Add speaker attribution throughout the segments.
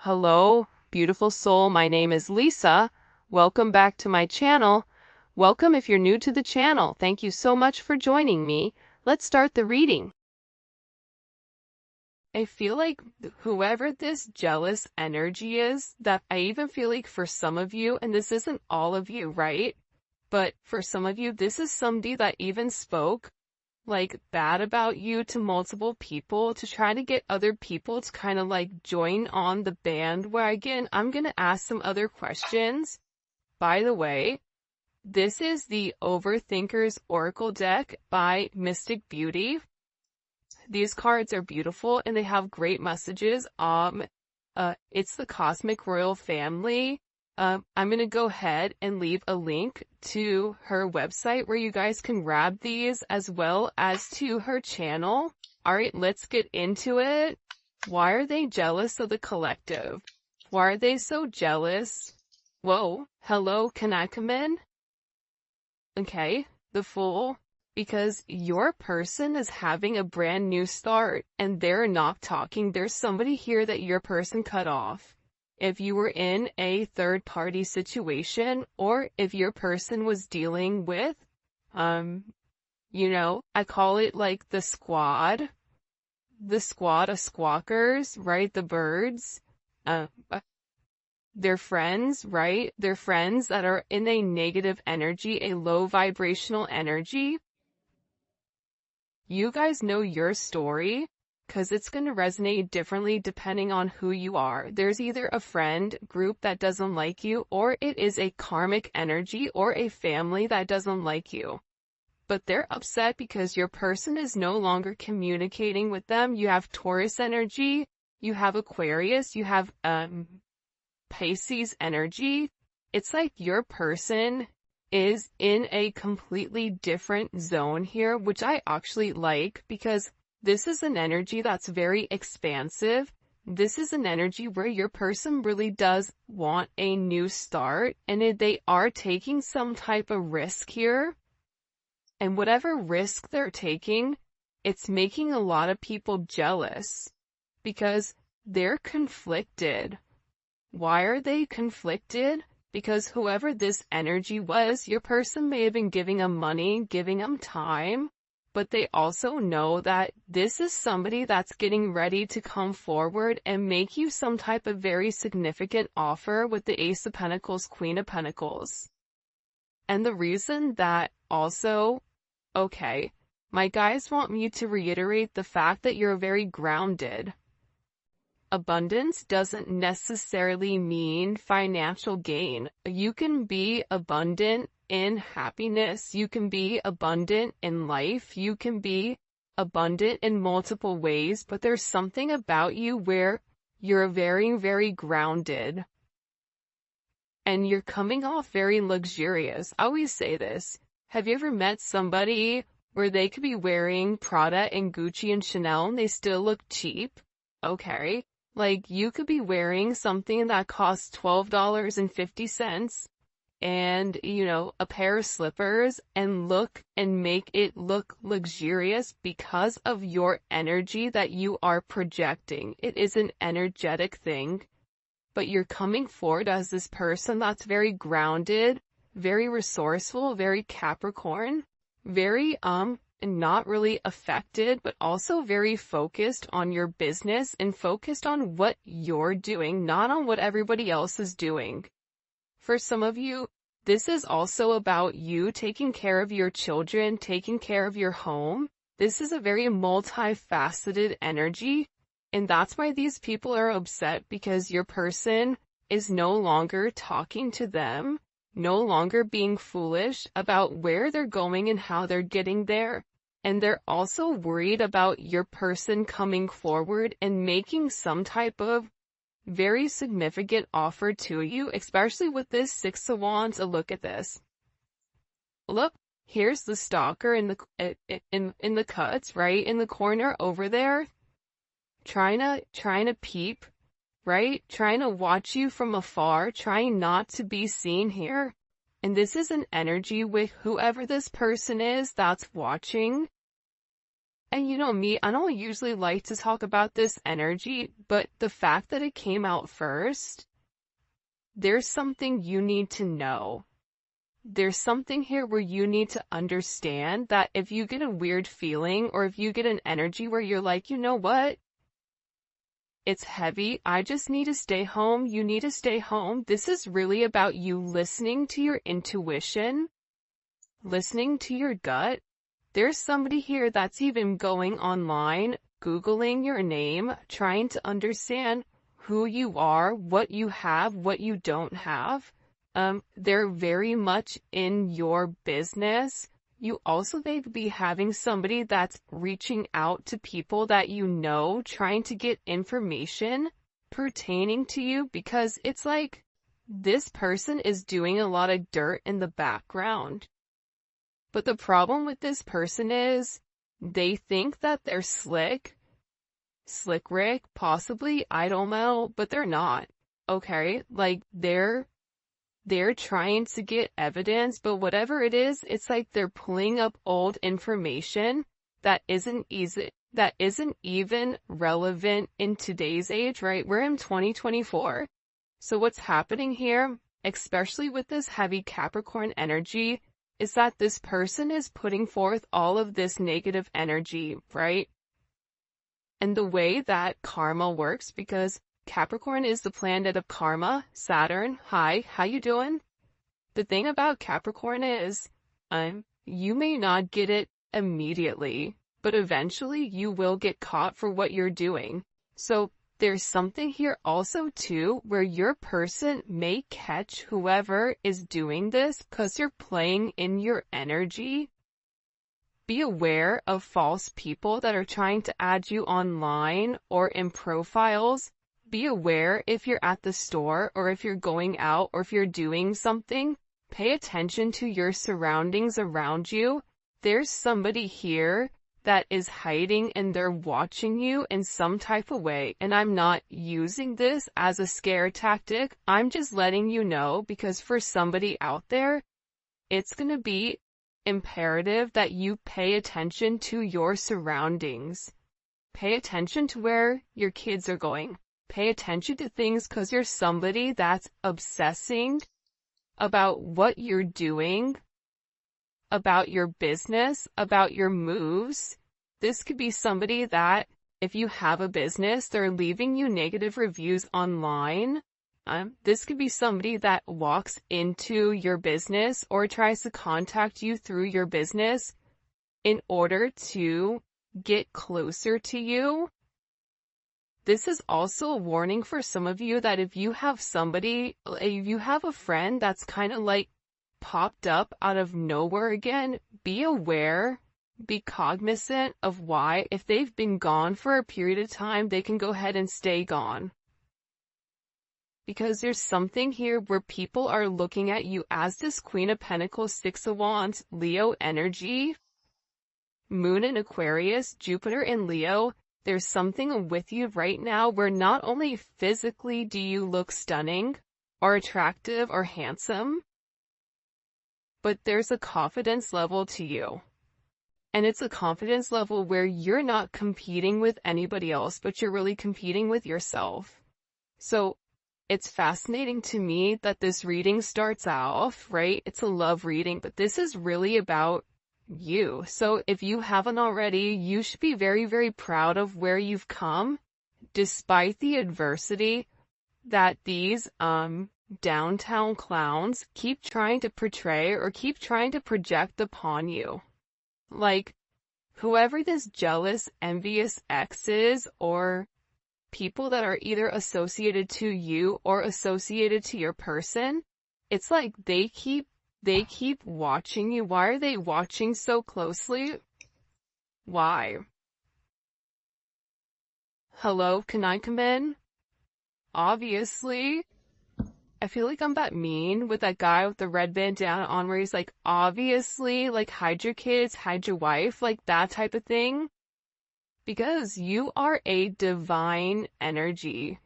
Speaker 1: Hello, beautiful soul. My name is Lisa. Welcome back to my channel. Welcome if you're new to the channel. Thank you so much for joining me. Let's start the reading. I feel like whoever this jealous energy is, that I even feel like for some of you, and this isn't all of you, right? But for some of you, this is somebody that even spoke like bad about you to multiple people to try to get other people to kind of like join on the bandwagon. I'm going to ask some other questions. By the way, this is the Overthinker's Oracle deck by Mystic Beauty. These cards are beautiful and they have great messages. It's the Cosmic Royal Family. I'm going to go ahead and leave a link to her website where you guys can grab these as well as to her channel. All right, let's get into it. Why are they jealous of the collective? Why are they so jealous? Whoa, hello, can I come in? Okay, the Fool. Because your person is having a brand new start and they're not talking. There's somebody here that your person cut off. If you were in a third-party situation, or if your person was dealing with, I call it like the squad of squawkers, right? The birds, they're friends, right? They're friends that are in a negative energy, a low vibrational energy. You guys know your story, because it's going to resonate differently depending on who you are. There's either a friend group that doesn't like you, or it is a karmic energy or a family that doesn't like you. But they're upset because your person is no longer communicating with them. You have Taurus energy, you have Aquarius, you have Pisces energy. It's like your person is in a completely different zone here, which I actually like because this is an energy that's very expansive. This is an energy where your person really does want a new start, and they are taking some type of risk here. And whatever risk they're taking, it's making a lot of people jealous because they're conflicted. Why are they conflicted? Because whoever this energy was, your person may have been giving them money, giving them time, but they also know that this is somebody that's getting ready to come forward and make you some type of very significant offer with the Ace of Pentacles, Queen of Pentacles. And the reason that also, okay, my guys want me to reiterate the fact that you're very grounded. Abundance doesn't necessarily mean financial gain. You can be abundant in happiness. You can be abundant in life. You can be abundant in multiple ways, but there's something about you where you're very, very grounded. And you're coming off very luxurious. I always say this. Have you ever met somebody where they could be wearing Prada and Gucci and Chanel and they still look cheap? Okay. Like, you could be wearing something that costs $12.50 and, a pair of slippers and make it look luxurious because of your energy that you are projecting. It is an energetic thing, but you're coming forward as this person that's very grounded, very resourceful, very Capricorn, very, not really affected, but also very focused on your business and focused on what you're doing, not on what everybody else is doing. For some of you, this is also about you taking care of your children, taking care of your home. This is a very multifaceted energy, and that's why these people are upset because your person is no longer talking to them, no longer being foolish about where they're going and how they're getting there. And they're also worried about your person coming forward and making some type of very significant offer to you, especially with this Six of Wands. Look at this. Look, here's the stalker in the cuts, right? In the corner over there, trying to peep, right? Trying to watch you from afar, trying not to be seen here. And this is an energy with whoever this person is that's watching. And you know me, I don't usually like to talk about this energy, but the fact that it came out first, there's something you need to know. There's something here where you need to understand that if you get a weird feeling or if you get an energy where you're like, you know what? It's heavy. I just need to stay home. You need to stay home. This is really about you listening to your intuition, listening to your gut. There's somebody here that's even going online, Googling your name, trying to understand who you are, what you have, what you don't have. They're very much in your business. You also may be having somebody that's reaching out to people that you know, trying to get information pertaining to you, because it's like this person is doing a lot of dirt in the background. But the problem with this person is they think that they're slick Rick, possibly, I don't know, but they're not. Okay? Like they're trying to get evidence, but whatever it is, it's like they're pulling up old information that isn't even relevant in today's age, right? We're in 2024. So what's happening here, especially with this heavy Capricorn energy, is that this person is putting forth all of this negative energy, right? And the way that karma works, because Capricorn is the planet of karma, Saturn, hi, how you doing? The thing about Capricorn is, you may not get it immediately, but eventually you will get caught for what you're doing. So there's something here also too, where your person may catch whoever is doing this because you're playing in your energy. Be aware of false people that are trying to add you online or in profiles. Be aware if you're at the store or if you're going out or if you're doing something. Pay attention to your surroundings around you. There's somebody here that is hiding and they're watching you in some type of way. And I'm not using this as a scare tactic. I'm just letting you know, because for somebody out there, it's going to be imperative that you pay attention to your surroundings. Pay attention to where your kids are going. Pay attention to things, because you're somebody that's obsessing about what you're doing, about your business, about your moves. This could be somebody that, if you have a business, they're leaving you negative reviews online. This could be somebody that walks into your business or tries to contact you through your business in order to get closer to you. This is also a warning for some of you that if you have a friend that's kind of like popped up out of nowhere again, be aware, be cognizant of why. If they've been gone for a period of time, they can go ahead and stay gone. Because there's something here where people are looking at you as this Queen of Pentacles, Six of Wands, Leo energy, Moon in Aquarius, Jupiter in Leo. There's something with you right now where not only physically do you look stunning or attractive or handsome, but there's a confidence level to you. And it's a confidence level where you're not competing with anybody else, but you're really competing with yourself. So it's fascinating to me that this reading starts off, right? It's a love reading, but this is really about you. So if you haven't already, you should be very, very proud of where you've come, despite the adversity that these downtown clowns keep trying to portray or keep trying to project upon you. Like, whoever this jealous, envious ex is, or people that are either associated to you or associated to your person, it's like they keep watching you. Why are they watching so closely? Why? Hello, can I come in? Obviously. I feel like I'm that mean with that guy with the red bandana on where he's like, obviously, like, hide your kids, hide your wife, like that type of thing. Because you are a divine energy.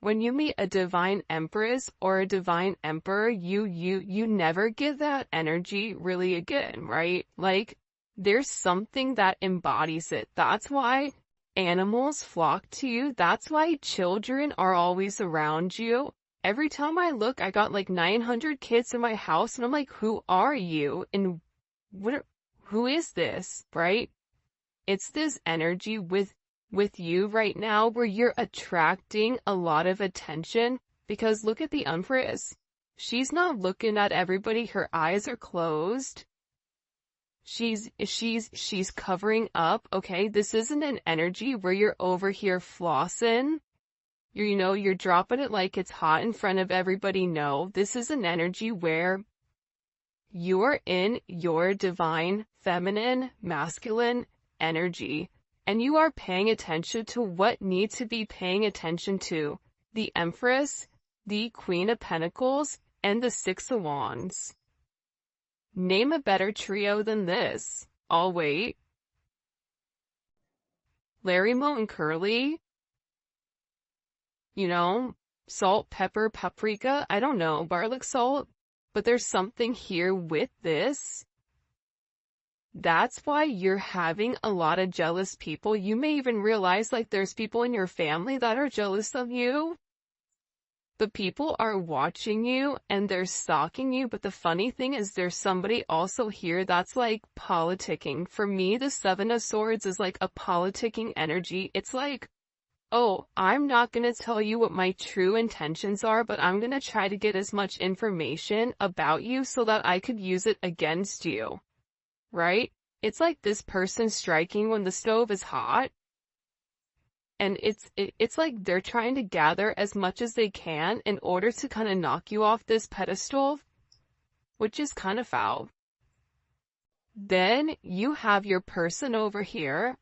Speaker 1: When you meet a divine empress or a divine emperor, you never get that energy really again, right? Like, There's something that embodies it. That's why animals flock to you. That's why children are always around you. Every time I look, I got like 900 kids in my house, and I'm like, who are you? And who is this, right? It's this energy with you right now where you're attracting a lot of attention, because look at the Empress. She's not looking at everybody. Her eyes are closed. She's covering up, okay? This isn't an energy where you're over here flossing. You're dropping it like it's hot in front of everybody. No, this is an energy where you're in your divine, feminine, masculine energy, and you are paying attention to what needs to be paying attention to. The Empress, the Queen of Pentacles, and the Six of Wands. Name a better trio than this. I'll wait. Larry, Moe, and Curly. Salt, pepper, paprika. I don't know, garlic salt. But there's something here with this. That's why you're having a lot of jealous people. You may even realize like there's people in your family that are jealous of you. The people are watching you and they're stalking you, but the funny thing is there's somebody also here that's like politicking. For me, the Seven of Swords is like a politicking energy. It's like, oh, I'm not going to tell you what my true intentions are, but I'm going to try to get as much information about you so that I could use it against you, right? It's like this person striking when the stove is hot. And it's like they're trying to gather as much as they can in order to kind of knock you off this pedestal, which is kind of foul. Then you have your person over here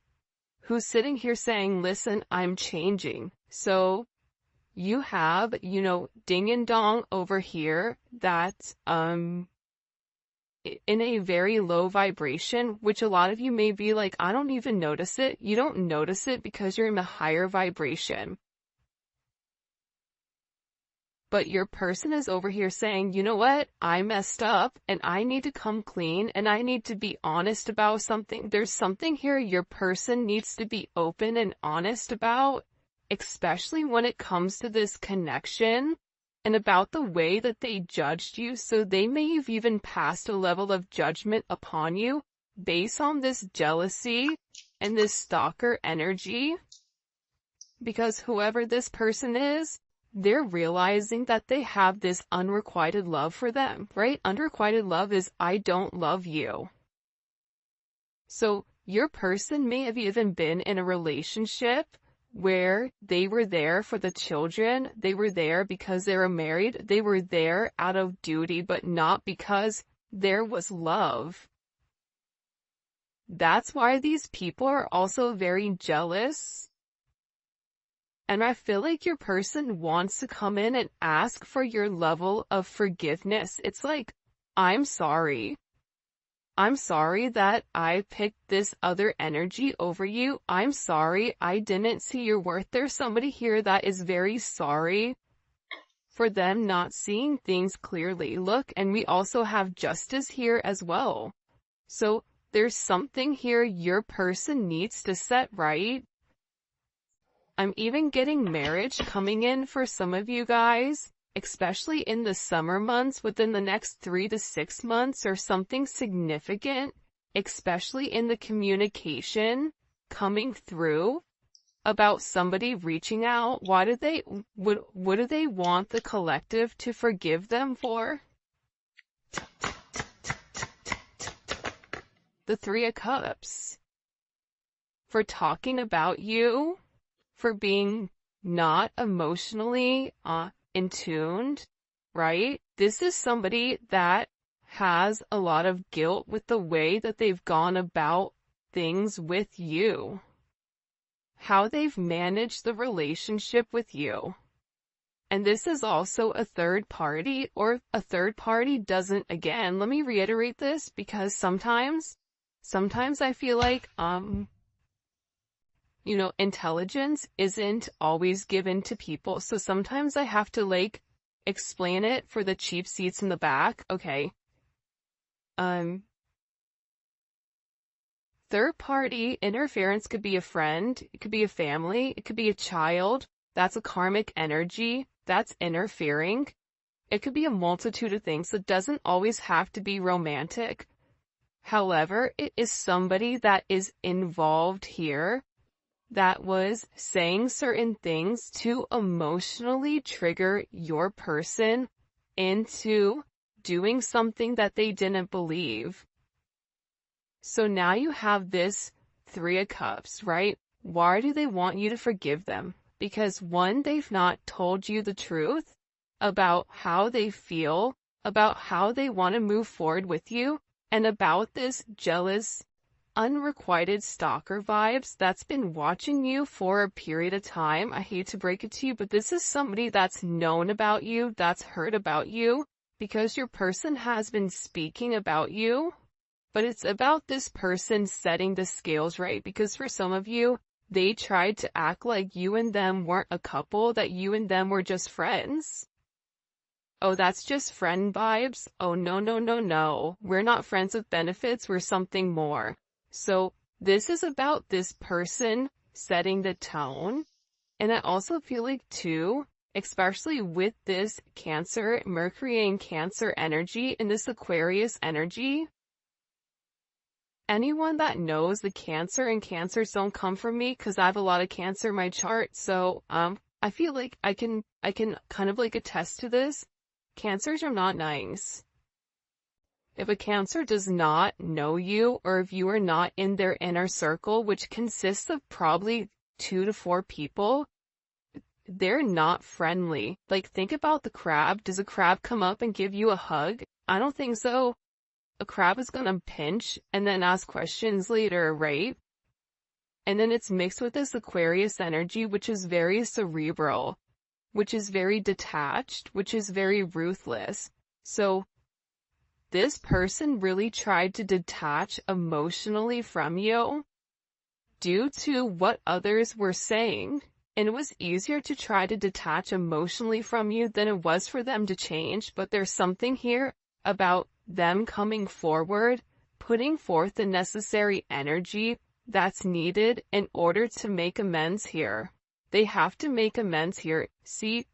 Speaker 1: who's sitting here saying, listen, I'm changing. So you have, ding and dong over here that's, in a very low vibration, which a lot of you may be like, I don't even notice it. You don't notice it because you're in a higher vibration. But your person is over here saying, you know what? I messed up and I need to come clean and I need to be honest about something. There's something here your person needs to be open and honest about, especially when it comes to this connection. And about the way that they judged you, so they may have even passed a level of judgment upon you based on this jealousy and this stalker energy. Because whoever this person is, they're realizing that they have this unrequited love for them, right? Unrequited love is, I don't love you. So your person may have even been in a relationship where they were there for the children, they were there because they were married, they were there out of duty, but not because there was love. That's why these people are also very jealous. And I feel like your person wants to come in and ask for your level of forgiveness. It's like, I'm sorry. I'm sorry that I picked this other energy over you. I'm sorry I didn't see your worth. There's somebody here that is very sorry for them not seeing things clearly. Look, and we also have justice here as well. So there's something here your person needs to set right. I'm even getting marriage coming in for some of you guys. Especially in the summer months, within the next 3 to 6 months, or something significant, especially in the communication coming through about somebody reaching out. What do they want the collective to forgive them for? The Three of Cups. For talking about you, for being not emotionally, in tuned, right? This is somebody that has a lot of guilt with the way that they've gone about things with you. How they've managed the relationship with you. And this is also a third party, or a third party doesn't, again, let me reiterate this, because sometimes I feel like, intelligence isn't always given to people. So sometimes I have to like explain it for the cheap seats in the back. Okay. Third party interference could be a friend, it could be a family, it could be a child. That's a karmic energy. That's interfering. It could be a multitude of things. It doesn't always have to be romantic. However, it is somebody that is involved here that was saying certain things to emotionally trigger your person into doing something that they didn't believe. So now you have this Three of Cups, right? Why do they want you to forgive them? Because one, they've not told you the truth about how they feel, about how they want to move forward with you, and about this jealous, unrequited stalker vibes that's been watching you for a period of time. I hate to break it to you, but this is somebody that's known about you, that's heard about you, because your person has been speaking about you. But it's about this person setting the scales right, because for some of you, they tried to act like you and them weren't a couple, that you and them were just friends. Oh, that's just friend vibes? Oh, no, no, no, no. We're not friends with benefits, we're something more. So this is about this person setting the tone. And I also feel like too, especially with this Cancer, Mercury and Cancer energy and this Aquarius energy, anyone that knows the Cancer and Cancers don't come from me because I have a lot of Cancer in my chart. So, I feel like I can kind of like attest to this. Cancers are not nice. If a Cancer does not know you, or if you are not in their inner circle, which consists of probably 2 to 4 people, they're not friendly. Like, think about the crab. Does a crab come up and give you a hug? I don't think so. A crab is gonna pinch and then ask questions later, right? And then it's mixed with this Aquarius energy, which is very cerebral, which is very detached, which is very ruthless. So this person really tried to detach emotionally from you due to what others were saying. And it was easier to try to detach emotionally from you than it was for them to change. But there's something here about them coming forward, putting forth the necessary energy that's needed in order to make amends here. They have to make amends here. See,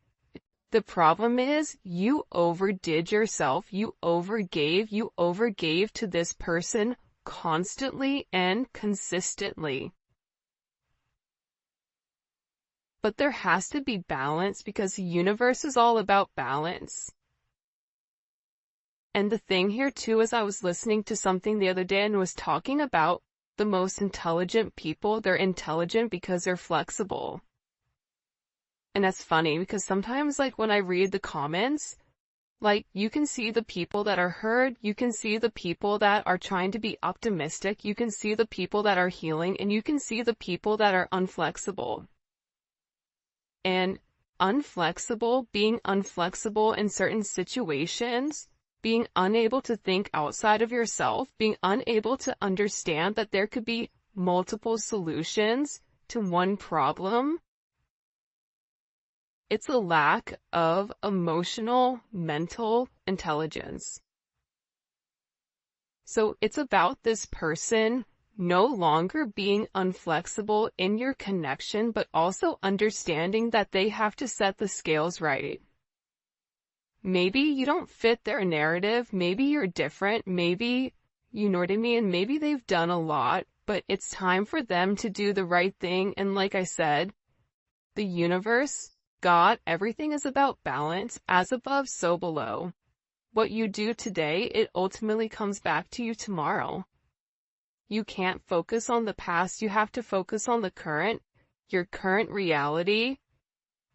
Speaker 1: the problem is you overdid yourself. You overgave to this person constantly and consistently. But there has to be balance, because the universe is all about balance. And the thing here too is I was listening to something the other day and was talking about the most intelligent people. They're intelligent because they're flexible. And that's funny because sometimes, like, when I read the comments, like, you can see the people that are hurt, you can see the people that are trying to be optimistic, you can see the people that are healing, and you can see the people that are unflexible. And being unflexible in certain situations, being unable to think outside of yourself, being unable to understand that there could be multiple solutions to one problem. It's a lack of emotional, mental intelligence. So it's about this person no longer being unflexible in your connection, but also understanding that they have to set the scales right. Maybe you don't fit their narrative, maybe you're different, maybe, you know what I mean, maybe they've done a lot, but it's time for them to do the right thing. And like I said, the universe, God, everything is about balance, as above, so below. What you do today, it ultimately comes back to you tomorrow. You can't focus on the past, you have to focus on the current. Your current reality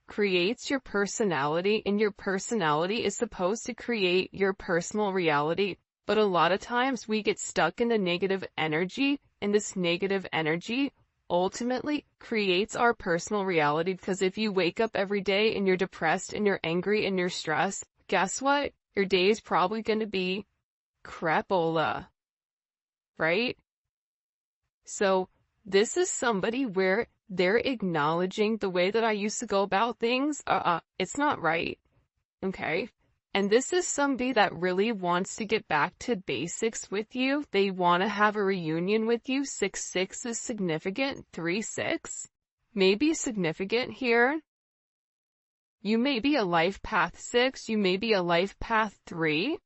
Speaker 1: creates your personality, and your personality is supposed to create your personal reality. But a lot of times we get stuck in the negative energy, and this negative energy ultimately creates our personal reality. Because if you wake up every day and you're depressed and you're angry and you're stressed, guess what? Your day is probably going to be crapola, right? So this is somebody where they're acknowledging the way that I used to go about things. It's not right. Okay. And this is somebody that really wants to get back to basics with you. They want to have a reunion with you. 6-6 is significant. 3-6 may be significant here. You may be a life path 6. You may be a life path 3.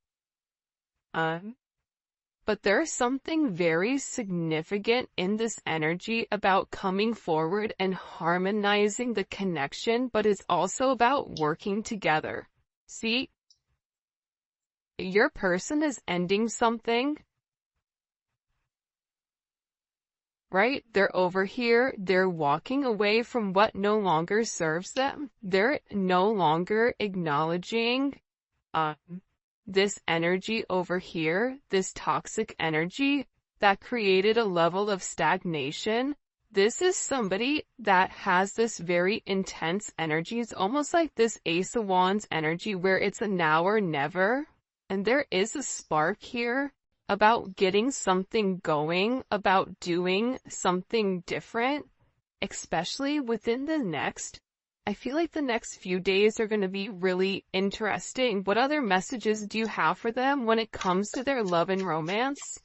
Speaker 1: But there's something very significant in this energy about coming forward and harmonizing the connection, but it's also about working together. See? Your person is ending something, right? They're over here, they're walking away from what no longer serves them. They're no longer acknowledging this energy over here, this toxic energy that created a level of stagnation. This is somebody that has this very intense energy. It's almost like this Ace of Wands energy where it's a now or never. And there is a spark here about getting something going, about doing something different, especially within the next. I feel like the next few days are going to be really interesting. What other messages do you have for them when it comes to their love and romance?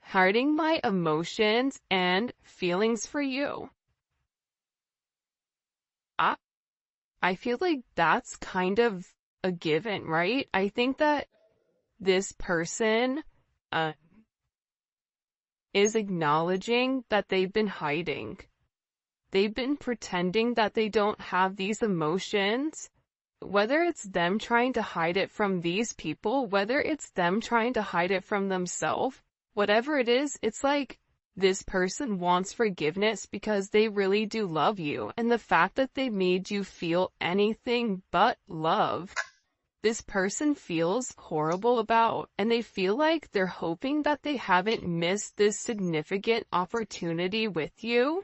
Speaker 1: Hiding my emotions and feelings for you. I feel like that's kind of a given, right? I think that this person is acknowledging that they've been hiding. They've been pretending that they don't have these emotions, whether it's them trying to hide it from these people, whether it's them trying to hide it from themselves, whatever it is, it's like this person wants forgiveness because they really do love you. And the fact that they made you feel anything but love, this person feels horrible about, and they feel like they're hoping that they haven't missed this significant opportunity with you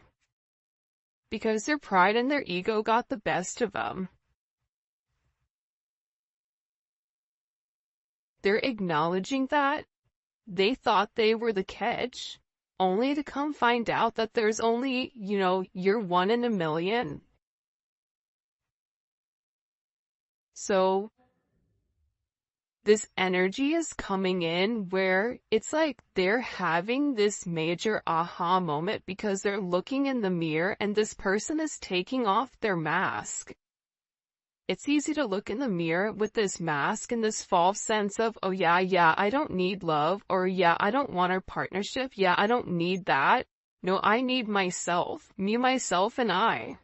Speaker 1: because their pride and their ego got the best of them. They're acknowledging that they thought they were the catch, only to come find out that there's only, you're one in a million. So this energy is coming in where it's like they're having this major aha moment because they're looking in the mirror and this person is taking off their mask. It's easy to look in the mirror with this mask and this false sense of, oh yeah, I don't need love, or yeah, I don't want a partnership, yeah, I don't need that. No, I need myself, me, myself, and I.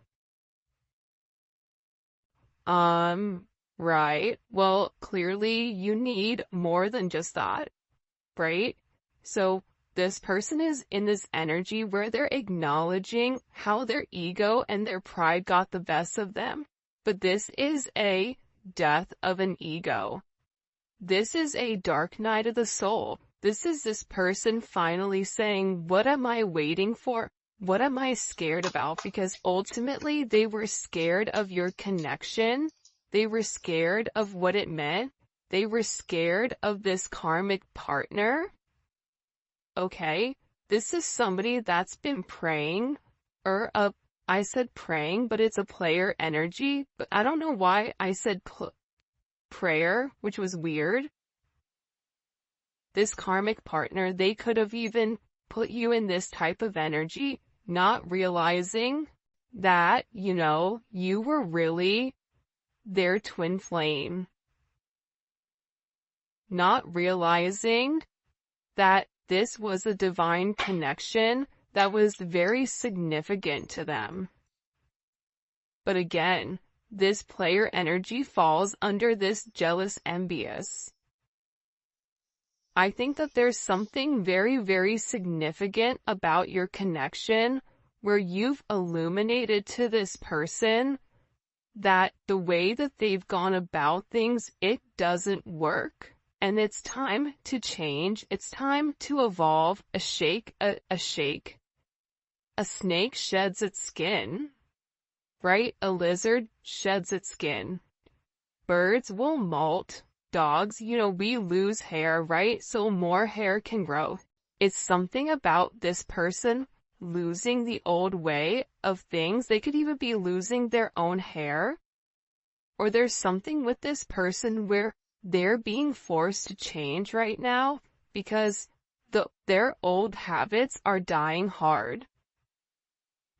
Speaker 1: Right. Well, clearly you need more than just that, right? So this person is in this energy where they're acknowledging how their ego and their pride got the best of them. But this is a death of an ego. This is a dark night of the soul. This is this person finally saying, what am I waiting for? What am I scared about? Because ultimately they were scared of your connection. They were scared of what it meant. They were scared of this karmic partner. Okay, this is somebody that's been praying, I said praying, but it's a player energy, but I don't know why I said prayer, which was weird. This karmic partner, they could have even put you in this type of energy, not realizing that, you were really their twin flame. Not realizing that this was a divine connection that was very significant to them. But again, this player energy falls under this jealous, envious. I think that there's something very, very significant about your connection where you've illuminated to this person that the way that they've gone about things, it doesn't work. And it's time to change. It's time to evolve. A shake. A snake sheds its skin, right? A lizard sheds its skin. Birds will molt. Dogs, we lose hair, right? So more hair can grow. It's something about this person losing the old way of things. They could even be losing their own hair. or there's something with this person where they're being forced to change right now because their old habits are dying hard.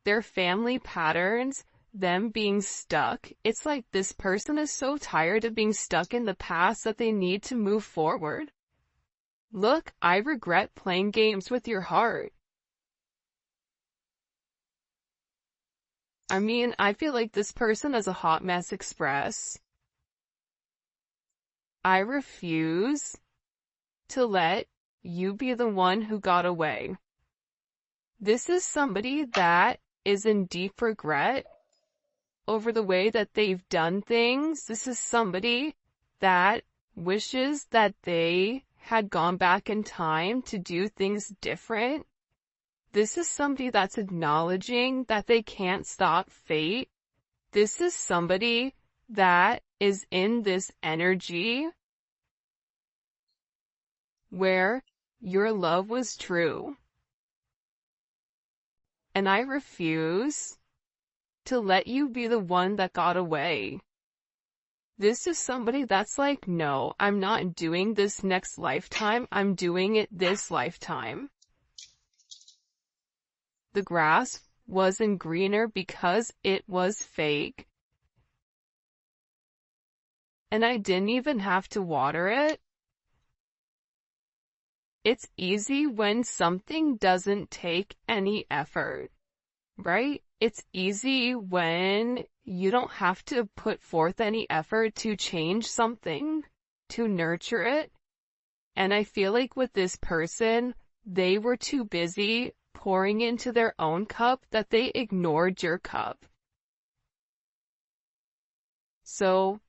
Speaker 1: Their family patterns, them being stuck, it's like this person is so tired of being stuck in the past that they need to move forward. Look, I regret playing games with your heart. I mean, I feel like this person is a hot mess express. I refuse to let you be the one who got away. This is somebody that is in deep regret over the way that they've done things. This is somebody that wishes that they had gone back in time to do things different. This is somebody that's acknowledging that they can't stop fate. This is somebody that is in this energy where your love was true. And I refuse to let you be the one that got away. This is somebody that's like, no, I'm not doing this next lifetime. I'm doing it this lifetime. The grass wasn't greener because it was fake. And I didn't even have to water it. It's easy when something doesn't take any effort, right? It's easy when you don't have to put forth any effort to change something, to nurture it. And I feel like with this person, they were too busy pouring into their own cup that they ignored your cup. So,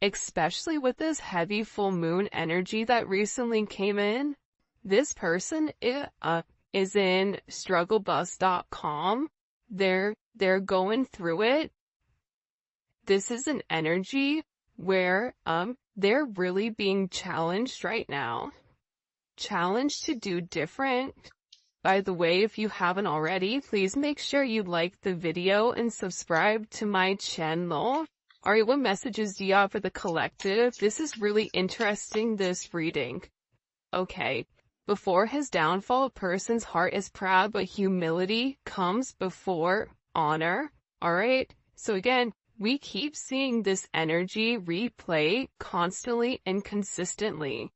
Speaker 1: especially with this heavy full moon energy that recently came in, this person is in strugglebus.com. They're going through it. This is an energy where they're really being challenged right now. Challenged to do different. By the way, if you haven't already, please make sure you like the video and subscribe to my channel. Alright, what messages do you have for the collective? This is really interesting, this reading. Okay. Before his downfall, a person's heart is proud, but humility comes before honor. Alright? So again, we keep seeing this energy replay constantly and consistently.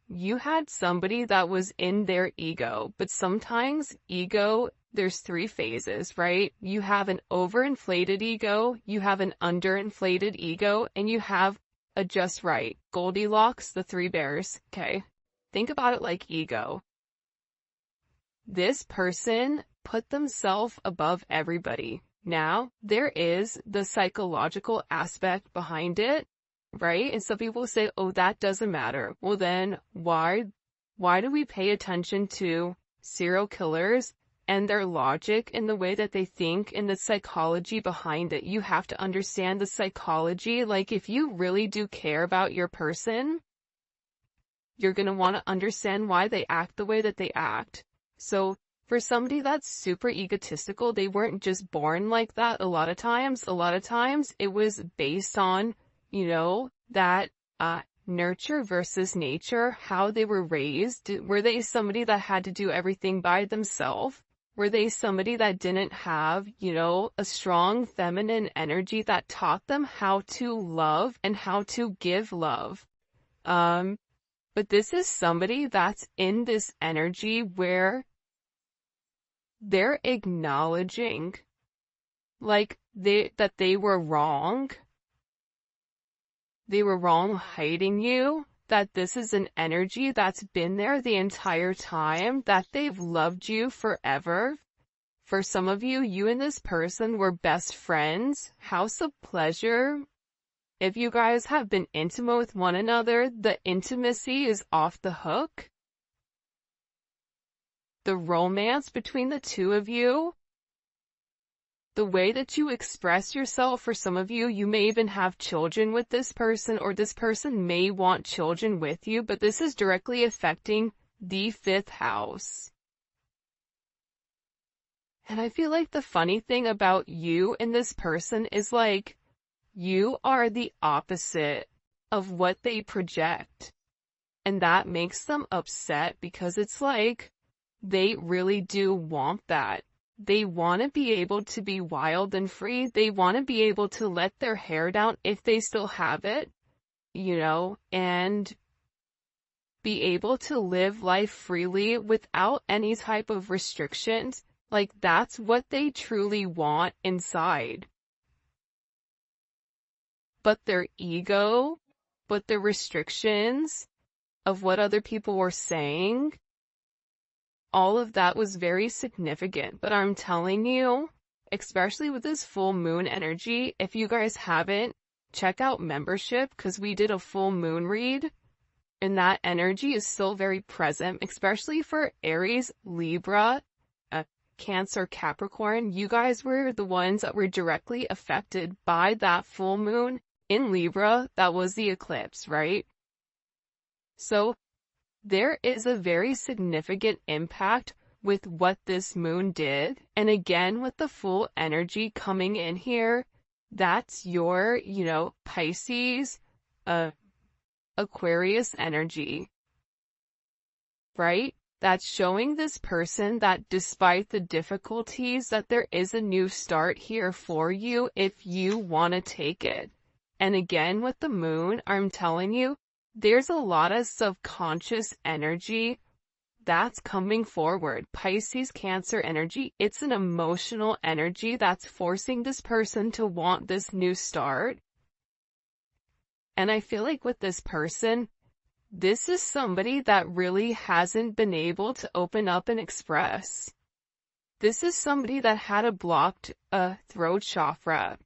Speaker 1: You had somebody that was in their ego, but sometimes ego, there's three phases, right? You have an overinflated ego, you have an underinflated ego, and you have a just right. Goldilocks, the three bears, okay? Think about it like ego. This person put themselves above everybody. Now, there is the psychological aspect behind it, right? And some people say, oh, that doesn't matter. Well, then why do we pay attention to serial killers and their logic and the way that they think and the psychology behind it? You have to understand the psychology. Like, if you really do care about your person, you're going to want to understand why they act the way that they act. So for somebody that's super egotistical, they weren't just born like that. A lot of times it was based on, that nurture versus nature, how they were raised. Were they somebody that had to do everything by themselves? Were they somebody that didn't have, a strong feminine energy that taught them how to love and how to give love? But this is somebody that's in this energy where they're acknowledging, like, that they were wrong. They were wrong hiding you, that this is an energy that's been there the entire time, that they've loved you forever. For some of you, you and this person were best friends, house of pleasure. If you guys have been intimate with one another, the intimacy is off the hook. The romance between the two of you, the way that you express yourself, for some of you, you may even have children with this person, or this person may want children with you, but this is directly affecting the 5th house. And I feel like the funny thing about you and this person is like, You are the opposite of what they project. And that makes them upset because it's like they really do want that. They want to be able to be wild and free. They want to be able to let their hair down if they still have it, and be able to live life freely without any type of restrictions. Like, that's what they truly want inside. But their ego, but the restrictions of what other people were saying, all of that was very significant. But I'm telling you, especially with this full moon energy, if you guys haven't, check out membership, because we did a full moon read, and that energy is still very present, especially for Aries, Libra, Cancer, Capricorn. You guys were the ones that were directly affected by that full moon in Libra. That was the eclipse, right? So there is a very significant impact with what this moon did. And again, with the full energy coming in here, that's your, Pisces, Aquarius energy, right? That's showing this person that despite the difficulties, that there is a new start here for you if you want to take it. And again, with the moon, I'm telling you, there's a lot of subconscious energy that's coming forward. Pisces, Cancer energy, it's an emotional energy that's forcing this person to want this new start. And I feel like with this person, this is somebody that really hasn't been able to open up and express. This is somebody that had a blocked throat chakra.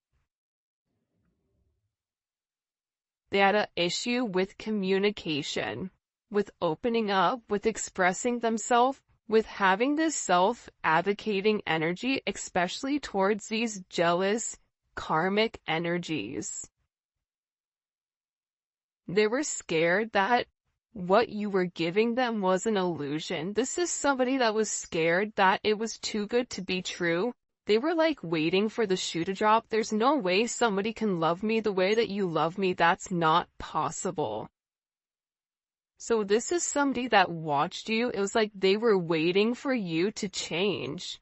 Speaker 1: They had an issue with communication, with opening up, with expressing themselves, with having this self-advocating energy, especially towards these jealous, karmic energies. They were scared that what you were giving them was an illusion. This is somebody that was scared that it was too good to be true. They were like waiting for the shoe to drop. There's no way somebody can love me the way that you love me. That's not possible. So this is somebody that watched you. It was like they were waiting for you to change.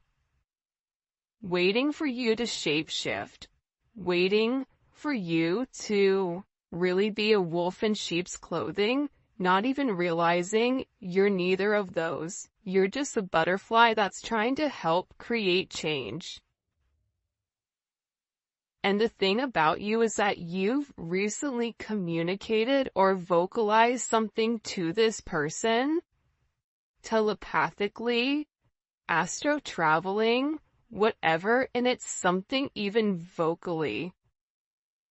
Speaker 1: Waiting for you to shapeshift. Waiting for you to really be a wolf in sheep's clothing. Not even realizing you're neither of those. You're just a butterfly that's trying to help create change. And the thing about you is that you've recently communicated or vocalized something to this person, telepathically, astro traveling, whatever, and it's something even vocally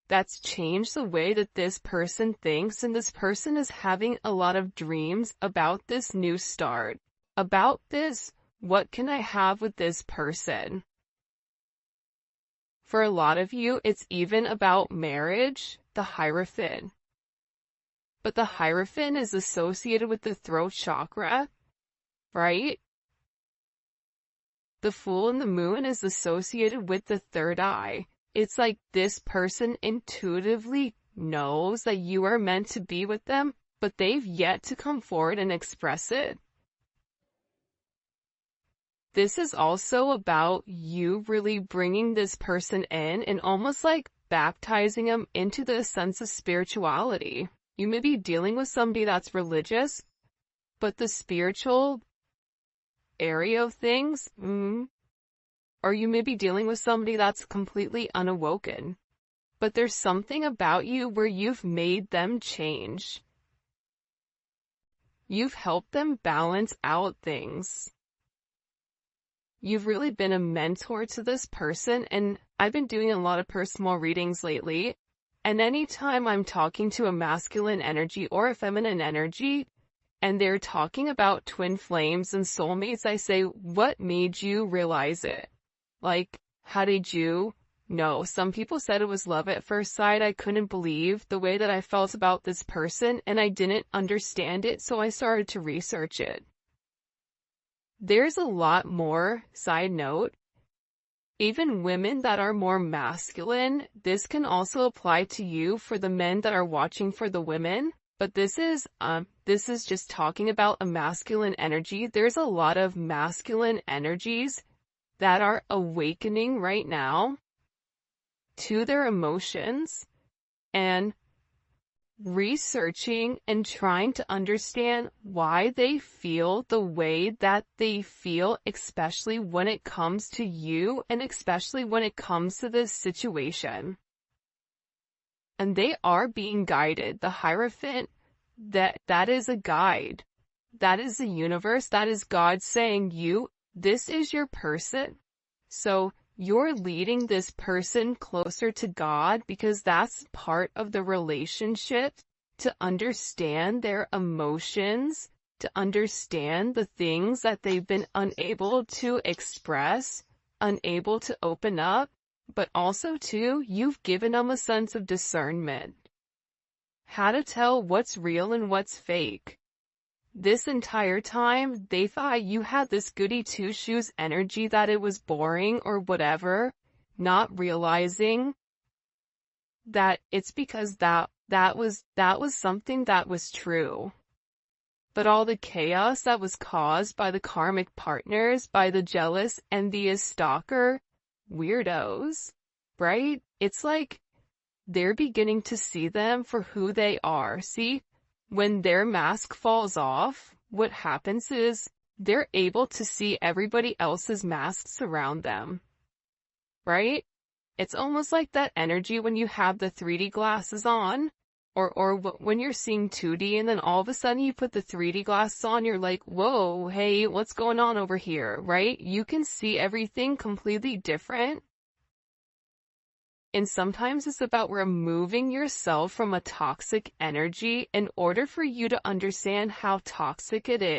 Speaker 1: that's changed the way that this person thinks, and this person is having a lot of dreams about this new start, about this, what can I have with this person? For a lot of you, it's even about marriage, the Hierophant. But the Hierophant is associated with the throat chakra, right? The Fool and the Moon is associated with the third eye. It's like this person intuitively knows that you are meant to be with them, but they've yet to come forward and express it. This is also about you really bringing this person in and almost like baptizing them into the sense of spirituality. You may be dealing with somebody that's religious, but the spiritual area of things, or you may be dealing with somebody that's completely unawoken. But there's something about you where you've made them change. You've helped them balance out things. You've really been a mentor to this person, and I've been doing a lot of personal readings lately, and anytime I'm talking to a masculine energy or a feminine energy, and they're talking about twin flames and soulmates, I say, what made you realize it? Like, how did you know? Some people said it was love at first sight. I couldn't believe the way that I felt about this person, and I didn't understand it, so I started to research it. There's a lot more, side note, Even women that are more masculine, this can also apply to you for the men that are watching for the women. But this is just talking about a masculine energy. There's a lot of masculine energies that are awakening right now to their emotions and researching and trying to understand why they feel the way that they feel, especially when it comes to you and especially when it comes to this situation. And they are being guided. The Hierophant, that is a guide. That is the universe. That is God saying, this is your person. So you're leading this person closer to God because that's part of the relationship, to understand their emotions, to understand the things that they've been unable to express, unable to open up, but also too, you've given them a sense of discernment. How to tell what's real and what's fake. This entire time, they thought you had this goody two-shoes energy, that it was boring or whatever, not realizing that it's because that was something that was true. But all the chaos that was caused by the karmic partners, by the jealous, envious, stalker, weirdos, right? It's like they're beginning to see them for who they are. See? When their mask falls off, what happens is they're able to see everybody else's masks around them, right? It's almost like that energy when you have the 3D glasses on, or when you're seeing 2D and then all of a sudden you put the 3D glasses on, you're like, whoa, hey, what's going on over here, right? You can see everything completely different. And sometimes it's about removing yourself from a toxic energy in order for you to understand how toxic it is.